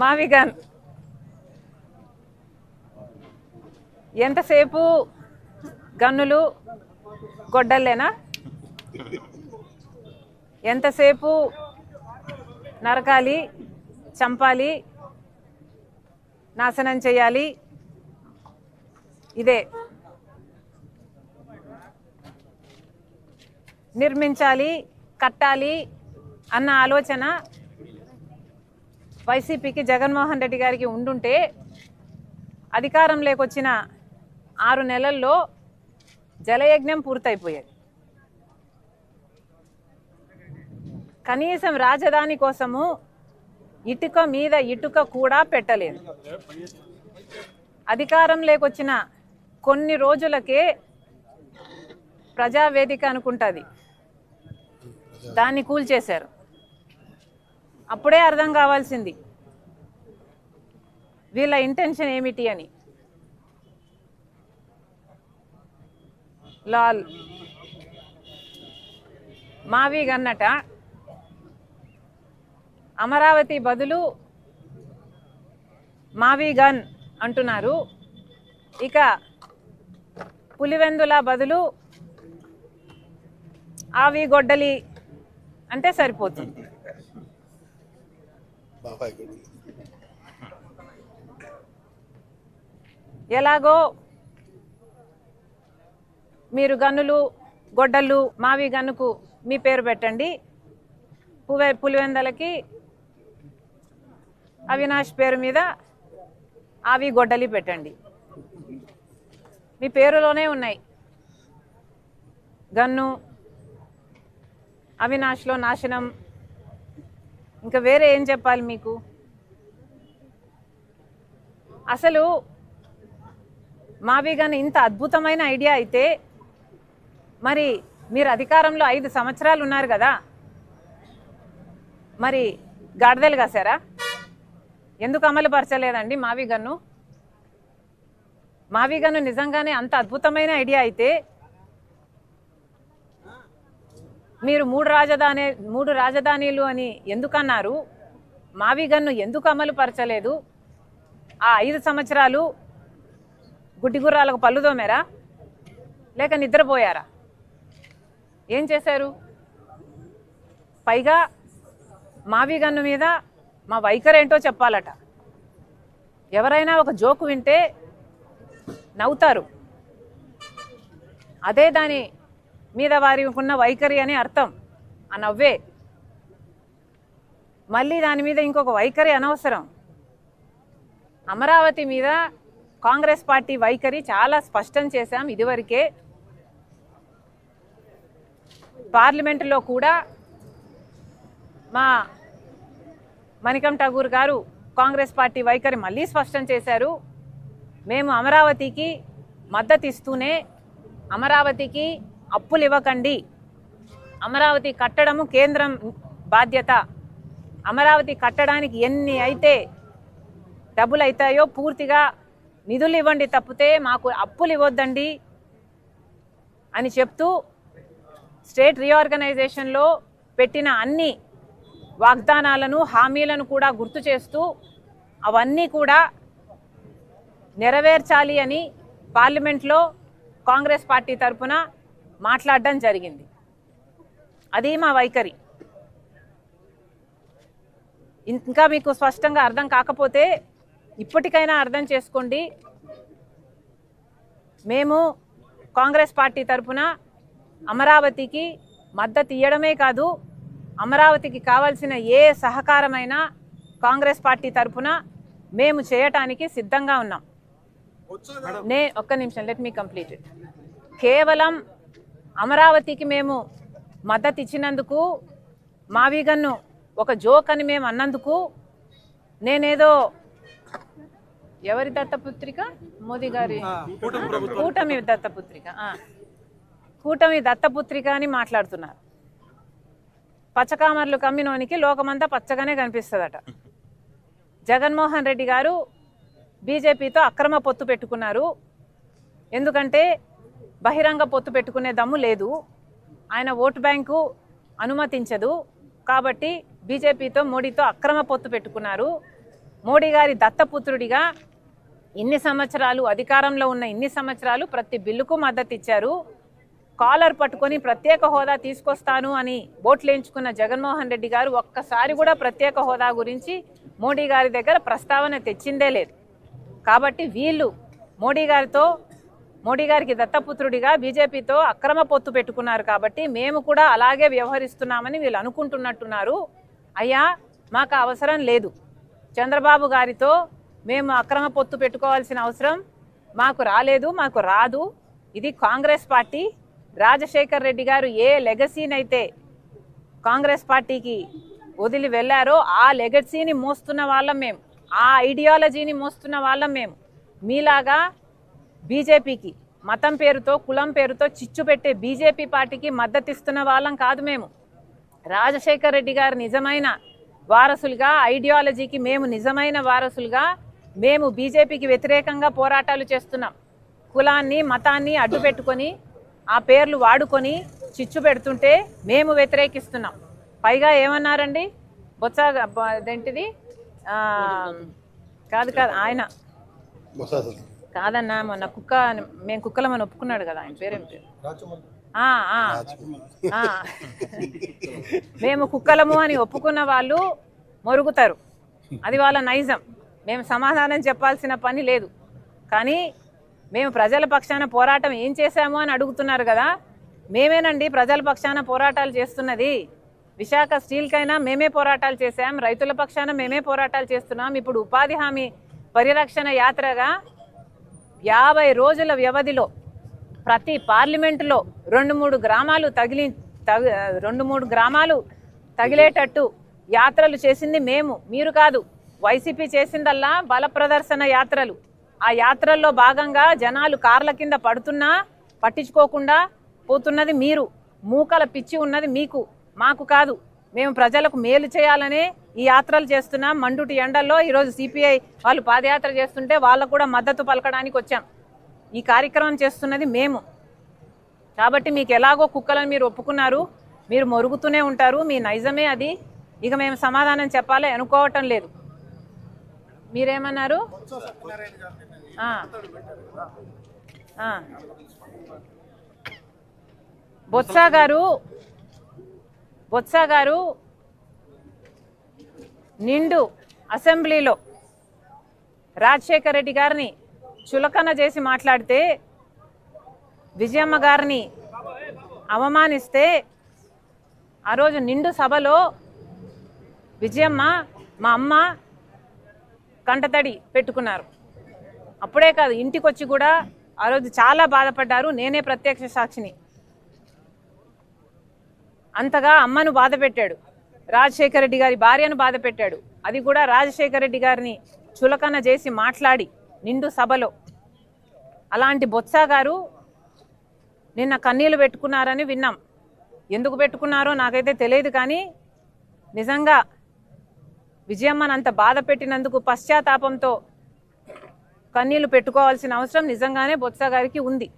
మావిగన్ ఎంతసేపు గన్నులు గొడ్డల్లేనా? ఎంతసేపు నరకాలి, చంపాలి, నాశనం చేయాలి, ఇదే. నిర్మించాలి, కట్టాలి అన్న ఆలోచన వైసీపీకి, జగన్మోహన్ రెడ్డి గారికి ఉండుంటే అధికారంలోకి వచ్చిన 6 నెలల్లో జలయజ్ఞం పూర్తయిపోయేది. కనీసం రాజధాని కోసము ఇటుక మీద ఇటుక కూడా పెట్టలేదు. అధికారంలోకి వచ్చిన కొన్ని రోజులకే ప్రజావేదిక అనుకుంటుంది, దాన్ని కూల్చేశారు. అప్పుడే అర్థం కావాల్సింది వీళ్ళ ఇంటెన్షన్ ఏమిటి అని. లాల్ మావిగన్నట అమరావతి బదులు మావిగన్ అంటున్నారు. ఇక పులివెందుల బదులు ఆవి గొడ్డలి అంటే సరిపోతుంది. ఎలాగో మీరు గన్నులు గొడ్డళ్ళు మావి గన్నుకు మీ పేరు పెట్టండి, పులివెందలకి అవినాష్ పేరు మీద ఆవి గొడ్డలి పెట్టండి. మీ పేరులోనే ఉన్నాయి. గన్ను, అవినాష్లో నాశనం, ఇంకా వేరే ఏం చెప్పాలి మీకు? అసలు మావిగన్ ఇంత అద్భుతమైన ఐడియా అయితే మరి మీరు అధికారంలో 5 సంవత్సరాలు ఉన్నారు కదా, మరి గాడిదలు కాసారా? ఎందుకు అమలు పరచలేదండి మావిగన్ను? మావిగన్ను నిజంగానే అంత అద్భుతమైన ఐడియా అయితే మీరు 3 రాజధానులు అని ఎందుకన్నారు? మావిగన్ను ఎందుకు అమలు పరచలేదు? ఆ 5 సంవత్సరాలు గుడ్డిగుర్రాలకు పళ్ళు దోమారా, లేక నిద్రపోయారా? ఏం చేశారు? పైగా మావిగన్ను మీద మా వైఖరి ఏంటో చెప్పాలట. ఎవరైనా ఒక జోకు వింటే నవ్వుతారు, అదే దాని మీద వారికి ఉన్న వైఖరి అని అర్థం. ఆ నవ్వే. మళ్ళీ దాని మీద ఇంకొక వైఖరి అనవసరం. అమరావతి మీద కాంగ్రెస్ పార్టీ వైఖరి చాలా స్పష్టం చేశాం ఇదివరకే. పార్లమెంటులో కూడా మా మణికం ఠాగూర్ గారు కాంగ్రెస్ పార్టీ వైఖరి మళ్ళీ స్పష్టం చేశారు. మేము అమరావతికి మద్దతు ఇస్తూనే అమరావతికి అప్పులు ఇవ్వకండి, అమరావతి కట్టడము కేంద్రం బాధ్యత, అమరావతి కట్టడానికి ఎన్ని అయితే డబ్బులు అవుతాయో పూర్తిగా నిధులు ఇవ్వండి తప్పితే మాకు అప్పులు ఇవ్వద్దండి అని చెప్తూ స్టేట్ రీఆర్గనైజేషన్లో పెట్టిన అన్ని వాగ్దానాలను, హామీలను కూడా గుర్తు చేస్తూ అవన్నీ కూడా నెరవేర్చాలి అని పార్లమెంట్లో కాంగ్రెస్ పార్టీ తరఫున మాట్లాడడం జరిగింది. అది మా వైఖరి. ఇంకా మీకు స్పష్టంగా అర్థం కాకపోతే ఇప్పటికైనా అర్థం చేసుకోండి. మేము కాంగ్రెస్ పార్టీ తరఫున అమరావతికి మద్దతు ఇవ్వడమే కాదు, అమరావతికి కావాల్సిన ఏ సహకారమైనా కాంగ్రెస్ పార్టీ తరఫున మేము చేయటానికి సిద్ధంగా ఉన్నాం. ఒక్క నిమిషం, లెట్ మీ కంప్లీట్ ఇట్. కేవలం అమరావతికి మేము మద్దతు ఇచ్చినందుకు, మావిగన్ను ఒక జోక్ అని మేము అన్నందుకు నేనేదో ఎవరి దత్తపుత్రిక, మోదీ గారి కూటమి దత్తపుత్రిక, కూటమి దత్తపుత్రిక అని మాట్లాడుతున్నారు. పచ్చకామర్లు కమ్మినోనికి లోకమంతా పచ్చగానే కనిపిస్తుందట. జగన్మోహన్ రెడ్డి గారు బీజేపీతో అక్రమ పొత్తు పెట్టుకున్నారు. ఎందుకంటే బహిరంగ పొత్తు పెట్టుకునే దమ్ము లేదు, ఆయన ఓటు బ్యాంకు అనుమతించదు. కాబట్టి బీజేపీతో, మోడీతో అక్రమ పొత్తు పెట్టుకున్నారు. మోడీ గారి దత్తపుత్రుడిగా ఇన్ని సంవత్సరాలు అధికారంలో ఉన్న ఇన్ని సంవత్సరాలు ప్రతి బిల్లుకు మద్దతు ఇచ్చారు. కాలర్ పట్టుకొని ప్రత్యేక హోదా తీసుకొస్తాను అని ఓట్లేయించుకున్న జగన్మోహన్ రెడ్డి గారు ఒక్కసారి కూడా ప్రత్యేక హోదా గురించి మోడీ గారి దగ్గర ప్రస్తావన తెచ్చిందే లేదు. కాబట్టి వీళ్ళు మోడీ గారికి దత్తపుత్రుడిగా బీజేపీతో అక్రమ పొత్తు పెట్టుకున్నారు. కాబట్టి మేము కూడా అలాగే వ్యవహరిస్తున్నామని వీళ్ళు అనుకుంటున్నట్టున్నారు. అయ్యా, మాకు అవసరం లేదు. చంద్రబాబు గారితో మేము అక్రమ పొత్తు పెట్టుకోవాల్సిన అవసరం మాకు రాలేదు, మాకు రాదు. ఇది కాంగ్రెస్ పార్టీ. రాజశేఖర్ రెడ్డి గారు ఏ లెగసీనైతే కాంగ్రెస్ పార్టీకి వదిలి వెళ్ళారో ఆ లెగసీని మోస్తున్న వాళ్ళం మేము, ఆ ఐడియాలజీని మోస్తున్న వాళ్ళం మేము. మీలాగా బీజేపీకి మతం పేరుతో కులం పేరుతో చిచ్చు పెట్టే బీజేపీ పార్టీకి మద్దతు ఇస్తున్న వాళ్ళం కాదు మేము. రాజశేఖర్ రెడ్డి గారు నిజమైన వారసులుగా, ఐడియాలజీకి మేము నిజమైన వారసులుగా మేము బీజేపీకి వ్యతిరేకంగా పోరాటాలు చేస్తున్నాం. కులాన్ని మతాన్ని అడ్డు పెట్టుకొని ఆ పేర్లు వాడుకొని చిచ్చు పెడుతుంటే మేము వ్యతిరేకిస్తున్నాం. పైగా ఏమన్నారండి, బొత్స అదేంటిది కాదు ఆయన కాదన్నా, మొన్న మేము కుక్కలమని ఒప్పుకున్నాడు కదా, ఆయన పేరేం పేరు, మేము కుక్కలము అని ఒప్పుకున్న వాళ్ళు మొరుగుతారు. అది వాళ్ళ నైజం. మేము సమాధానం చెప్పాల్సిన పని లేదు. కానీ మేము ప్రజల పక్షాన పోరాటం ఏం చేశాము అని అడుగుతున్నారు కదా. మేమేనండి ప్రజల పక్షాన పోరాటాలు చేస్తున్నది. విశాఖ స్టీల్కైనా మేమే పోరాటాలు చేశాం, రైతుల పక్షాన మేమే పోరాటాలు చేస్తున్నాం. ఇప్పుడు ఉపాధి హామీ పరిరక్షణ యాత్రగా 50 రోజుల వ్యవధిలో ప్రతి పార్లమెంటులో 2-3 గ్రామాలు తగిలేటట్టు యాత్రలు చేసింది మేము, మీరు కాదు. వైసీపీ చేసిందల్లా బల ప్రదర్శన యాత్రలు. ఆ యాత్రల్లో భాగంగా జనాలు కార్ల కింద పడుతున్నా పట్టించుకోకుండా పోతున్నది మీరు. మూకల పిచ్చి ఉన్నది మీకు, మాకు కాదు. మేము ప్రజలకు మేలు చేయాలనే ఈ యాత్రలు చేస్తున్నాం. మండుటి ఎండల్లో ఈరోజు సిపిఐ వాళ్ళు పాదయాత్ర చేస్తుంటే వాళ్ళకు కూడా మద్దతు పలకడానికి వచ్చాం. ఈ కార్యక్రమం చేస్తున్నది మేము. కాబట్టి మీకు ఎలాగో కుక్కలను మీరు ఒప్పుకున్నారు, మీరు మొరుగుతూనే ఉంటారు, మీ నైజమే అది. ఇక మేము సమాధానం చెప్పాలి అనుకోవటం లేదు. మీరేమన్నారు? బొత్స గారు నిండు అసెంబ్లీలో రాజశేఖర్ రెడ్డి గారిని చులకన చేసి మాట్లాడితే, విజయమ్మ గారిని అవమానిస్తే, ఆ రోజు నిండు సభలో విజయమ్మ మా అమ్మ కంటతడి పెట్టుకున్నారు. అప్పుడే కాదు, ఇంటికి వచ్చి కూడా ఆ రోజు చాలా బాధపడ్డారు. నేనే ప్రత్యక్ష సాక్షిని. అంతగా అమ్మను బాధ పెట్టాడు, రాజశేఖర రెడ్డి గారి భార్యను బాధ పెట్టాడు. అది కూడా రాజశేఖర రెడ్డి గారిని చులకన చేసి మాట్లాడి నిండు సభలో. అలాంటి బొత్స గారు నిన్న కన్నీళ్లు పెట్టుకున్నారని విన్నాం. ఎందుకు పెట్టుకున్నారో నాకైతే తెలియదు. కానీ నిజంగా విజయమ్మను అంత బాధ పెట్టినందుకు పశ్చాత్తాపంతో కన్నీళ్లు పెట్టుకోవాల్సిన అవసరం నిజంగానే బొత్స గారికి ఉంది.